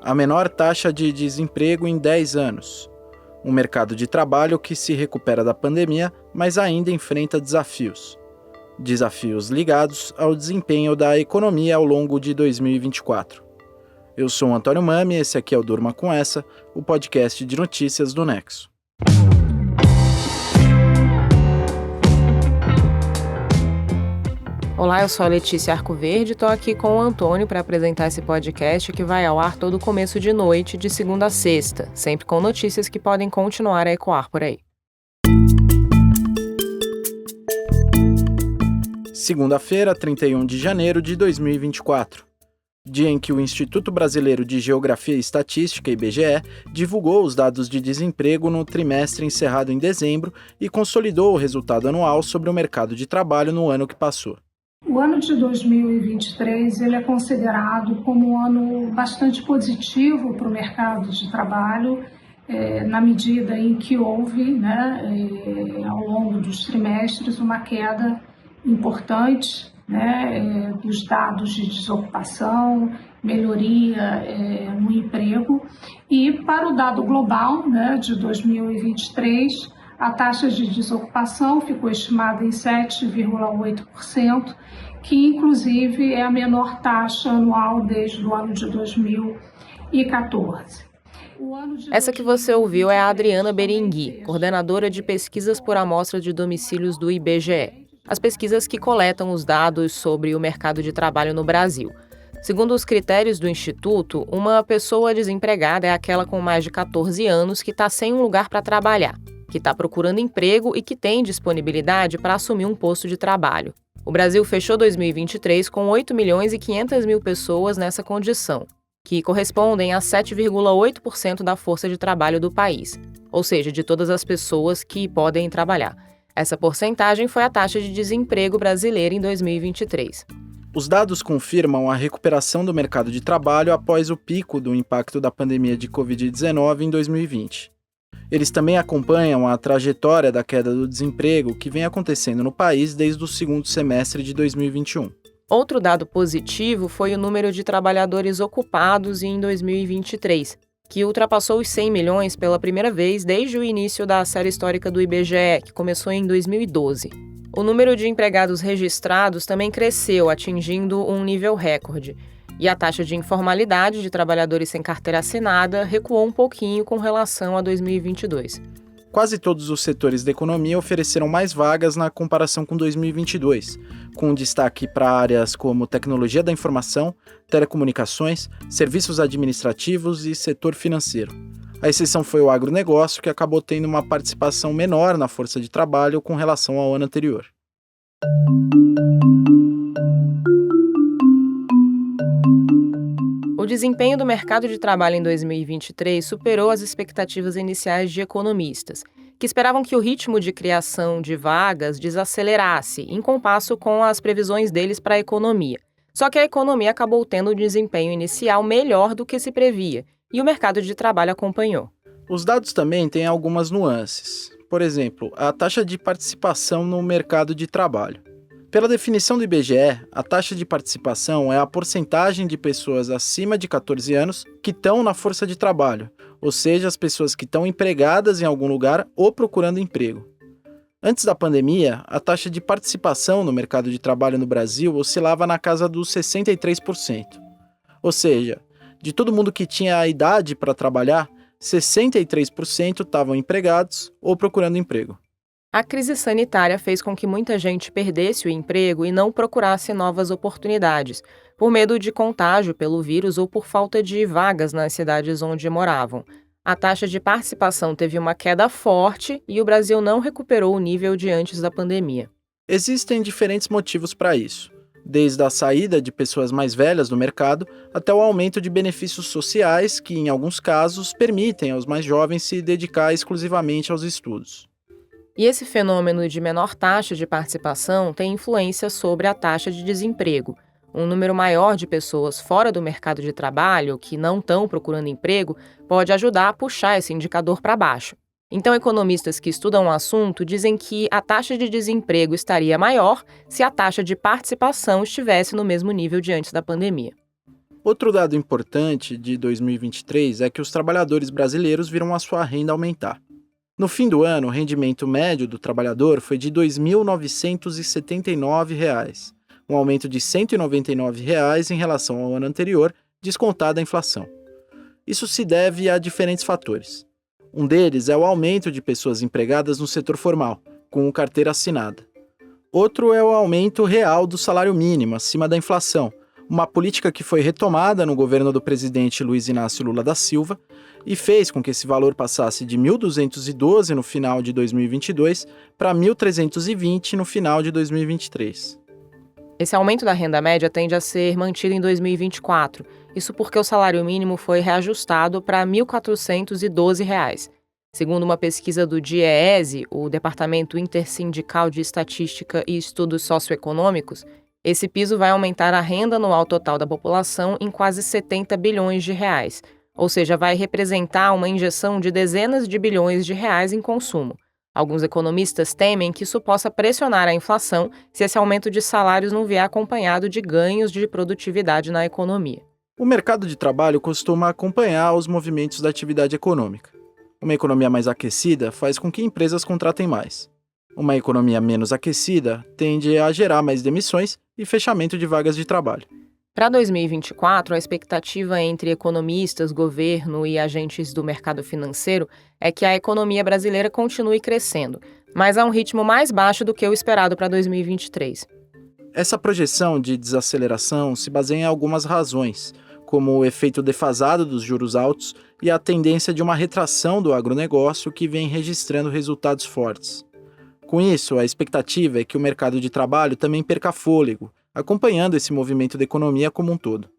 a menor taxa de desemprego em 10 anos. Um mercado de trabalho que se recupera da pandemia, mas ainda enfrenta desafios. Desafios ligados ao desempenho da economia ao longo de 2024. Eu sou o Antônio Mami e esse aqui é o Durma Com Essa, o podcast de notícias do Nexo. Olá, eu sou a Letícia Arcoverde e estou aqui com o Antônio para apresentar esse podcast que vai ao ar todo começo de noite, de segunda a sexta, sempre com notícias que podem continuar a ecoar por aí. Segunda-feira, 31 de janeiro de 2024. Dia em que o Instituto Brasileiro de Geografia e Estatística, IBGE, divulgou os dados de desemprego no trimestre encerrado em dezembro e consolidou o resultado anual sobre o mercado de trabalho no ano que passou. O ano de 2023 ele é considerado como um ano bastante positivo para o mercado de trabalho, na medida em que houve, ao longo dos trimestres, uma queda importante dos dados de desocupação, melhoria no emprego. E para o dado global de 2023, a taxa de desocupação ficou estimada em 7,8%, que inclusive é a menor taxa anual desde o ano de 2014. Essa que você ouviu é a Adriana Berengui, coordenadora de pesquisas por amostra de domicílios do IBGE. As pesquisas que coletam os dados sobre o mercado de trabalho no Brasil. Segundo os critérios do Instituto, uma pessoa desempregada é aquela com mais de 14 anos que está sem um lugar para trabalhar, que está procurando emprego e que tem disponibilidade para assumir um posto de trabalho. O Brasil fechou 2023 com 8 milhões e 500 mil pessoas nessa condição, que correspondem a 7,8% da força de trabalho do país, ou seja, de todas as pessoas que podem trabalhar. Essa porcentagem foi a taxa de desemprego brasileira em 2023. Os dados confirmam a recuperação do mercado de trabalho após o pico do impacto da pandemia de Covid-19 em 2020. Eles também acompanham a trajetória da queda do desemprego que vem acontecendo no país desde o segundo semestre de 2021. Outro dado positivo foi o número de trabalhadores ocupados em 2023, que ultrapassou os 100 milhões pela primeira vez desde o início da série histórica do IBGE, que começou em 2012. O número de empregados registrados também cresceu, atingindo um nível recorde. E a taxa de informalidade de trabalhadores sem carteira assinada recuou um pouquinho com relação a 2022. Quase todos os setores da economia ofereceram mais vagas na comparação com 2022, com destaque para áreas como tecnologia da informação, telecomunicações, serviços administrativos e setor financeiro. A exceção foi o agronegócio, que acabou tendo uma participação menor na força de trabalho com relação ao ano anterior. O desempenho do mercado de trabalho em 2023 superou as expectativas iniciais de economistas, que esperavam que o ritmo de criação de vagas desacelerasse, em compasso com as previsões deles para a economia. Só que a economia acabou tendo um desempenho inicial melhor do que se previa, e o mercado de trabalho acompanhou. Os dados também têm algumas nuances. Por exemplo, a taxa de participação no mercado de trabalho. Pela definição do IBGE, a taxa de participação é a porcentagem de pessoas acima de 14 anos que estão na força de trabalho, ou seja, as pessoas que estão empregadas em algum lugar ou procurando emprego. Antes da pandemia, a taxa de participação no mercado de trabalho no Brasil oscilava na casa dos 63%. Ou seja, de todo mundo que tinha a idade para trabalhar, 63% estavam empregados ou procurando emprego. A crise sanitária fez com que muita gente perdesse o emprego e não procurasse novas oportunidades, por medo de contágio pelo vírus ou por falta de vagas nas cidades onde moravam. A taxa de participação teve uma queda forte e o Brasil não recuperou o nível de antes da pandemia. Existem diferentes motivos para isso, desde a saída de pessoas mais velhas do mercado até o aumento de benefícios sociais que, em alguns casos, permitem aos mais jovens se dedicar exclusivamente aos estudos. E esse fenômeno de menor taxa de participação tem influência sobre a taxa de desemprego. Um número maior de pessoas fora do mercado de trabalho, que não estão procurando emprego, pode ajudar a puxar esse indicador para baixo. Então, economistas que estudam o assunto dizem que a taxa de desemprego estaria maior se a taxa de participação estivesse no mesmo nível de antes da pandemia. Outro dado importante de 2023 é que os trabalhadores brasileiros viram a sua renda aumentar. No fim do ano, o rendimento médio do trabalhador foi de R$ 2.979, um aumento de R$ 199 em relação ao ano anterior, descontada a inflação. Isso se deve a diferentes fatores. Um deles é o aumento de pessoas empregadas no setor formal, com carteira assinada. Outro é o aumento real do salário mínimo, acima da inflação, uma política que foi retomada no governo do presidente Luiz Inácio Lula da Silva e fez com que esse valor passasse de R$ 1.212 no final de 2022 para R$ 1.320 no final de 2023. Esse aumento da renda média tende a ser mantido em 2024, isso porque o salário mínimo foi reajustado para R$ 1.412. Segundo uma pesquisa do DIEESE, o Departamento Intersindical de Estatística e Estudos Socioeconômicos, esse piso vai aumentar a renda anual total da população em quase 70 bilhões de reais, ou seja, vai representar uma injeção de dezenas de bilhões de reais em consumo. Alguns economistas temem que isso possa pressionar a inflação se esse aumento de salários não vier acompanhado de ganhos de produtividade na economia. O mercado de trabalho costuma acompanhar os movimentos da atividade econômica. Uma economia mais aquecida faz com que empresas contratem mais. Uma economia menos aquecida tende a gerar mais demissões e fechamento de vagas de trabalho. Para 2024, a expectativa entre economistas, governo e agentes do mercado financeiro é que a economia brasileira continue crescendo, mas a um ritmo mais baixo do que o esperado para 2023. Essa projeção de desaceleração se baseia em algumas razões, como o efeito defasado dos juros altos e a tendência de uma retração do agronegócio que vem registrando resultados fortes. Com isso, a expectativa é que o mercado de trabalho também perca fôlego, acompanhando esse movimento da economia como um todo.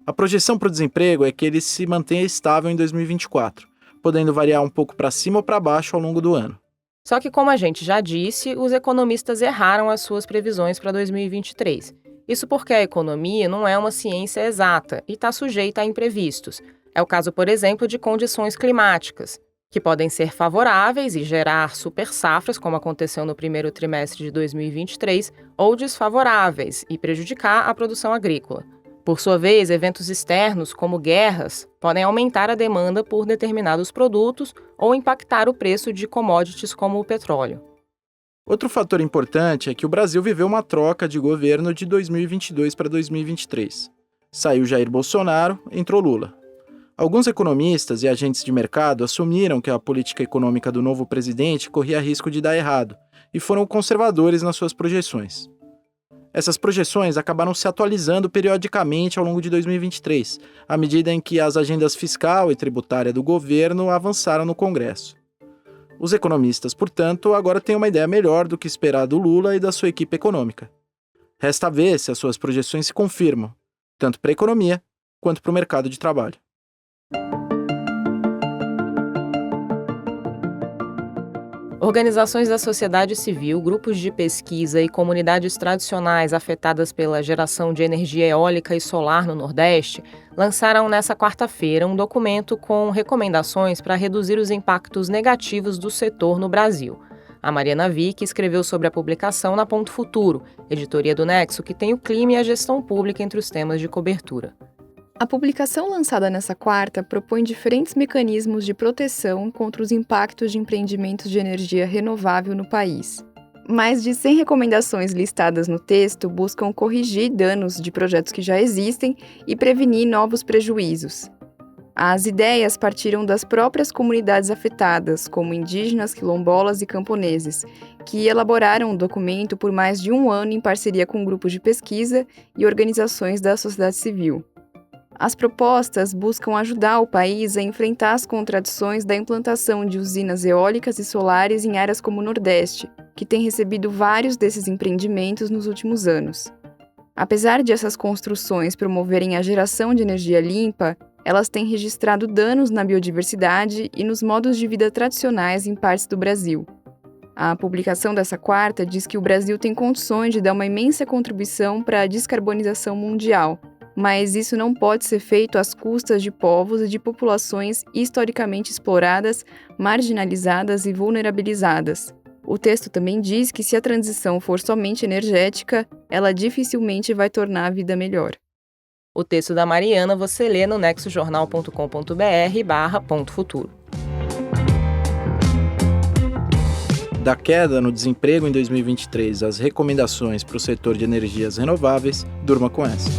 A projeção para o desemprego é que ele se mantenha estável em 2024, podendo variar um pouco para cima ou para baixo ao longo do ano. Só que, como a gente já disse, os economistas erraram as suas previsões para 2023. Isso porque a economia não é uma ciência exata e está sujeita a imprevistos. É o caso, por exemplo, de condições climáticas, que podem ser favoráveis e gerar super safras, como aconteceu no primeiro trimestre de 2023, ou desfavoráveis e prejudicar a produção agrícola. Por sua vez, eventos externos, como guerras, podem aumentar a demanda por determinados produtos ou impactar o preço de commodities como o petróleo. Outro fator importante é que o Brasil viveu uma troca de governo de 2022 para 2023. Saiu Jair Bolsonaro, entrou Lula. Alguns economistas e agentes de mercado assumiram que a política econômica do novo presidente corria risco de dar errado e foram conservadores nas suas projeções. Essas projeções acabaram se atualizando periodicamente ao longo de 2023, à medida em que as agendas fiscal e tributária do governo avançaram no Congresso. Os economistas, portanto, agora têm uma ideia melhor do que esperar do Lula e da sua equipe econômica. Resta ver se as suas projeções se confirmam, tanto para a economia quanto para o mercado de trabalho. Organizações da sociedade civil, grupos de pesquisa e comunidades tradicionais afetadas pela geração de energia eólica e solar no Nordeste lançaram nesta quarta-feira um documento com recomendações para reduzir os impactos negativos do setor no Brasil. A Mariana Vick escreveu sobre a publicação na Ponto Futuro, editoria do Nexo, que tem o clima e a gestão pública entre os temas de cobertura. A publicação lançada nesta quarta propõe diferentes mecanismos de proteção contra os impactos de empreendimentos de energia renovável no país. Mais de 100 recomendações listadas no texto buscam corrigir danos de projetos que já existem e prevenir novos prejuízos. As ideias partiram das próprias comunidades afetadas, como indígenas, quilombolas e camponeses, que elaboraram o documento por mais de um ano em parceria com grupos de pesquisa e organizações da sociedade civil. As propostas buscam ajudar o país a enfrentar as contradições da implantação de usinas eólicas e solares em áreas como o Nordeste, que tem recebido vários desses empreendimentos nos últimos anos. Apesar de essas construções promoverem a geração de energia limpa, elas têm registrado danos na biodiversidade e nos modos de vida tradicionais em partes do Brasil. A publicação dessa quarta diz que o Brasil tem condições de dar uma imensa contribuição para a descarbonização mundial, mas isso não pode ser feito às custas de povos e de populações historicamente exploradas, marginalizadas e vulnerabilizadas. O texto também diz que se a transição for somente energética, ela dificilmente vai tornar a vida melhor. O texto da Mariana você lê no nexojornal.com.br/.futuro. Da queda no desemprego em 2023 às recomendações para o setor de energias renováveis, durma com essa.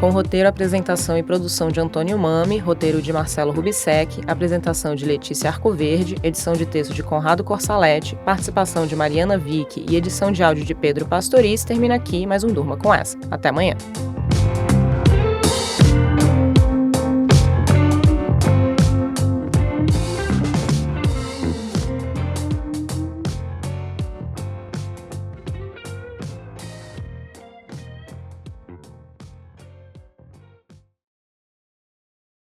Com roteiro, apresentação e produção de Antônio Mami, roteiro de Marcelo Rubissec, apresentação de Letícia Arcoverde, edição de texto de Conrado Corsaletti, participação de Mariana Vick e edição de áudio de Pedro Pastoriz, termina aqui mais um Durma com essa. Até amanhã.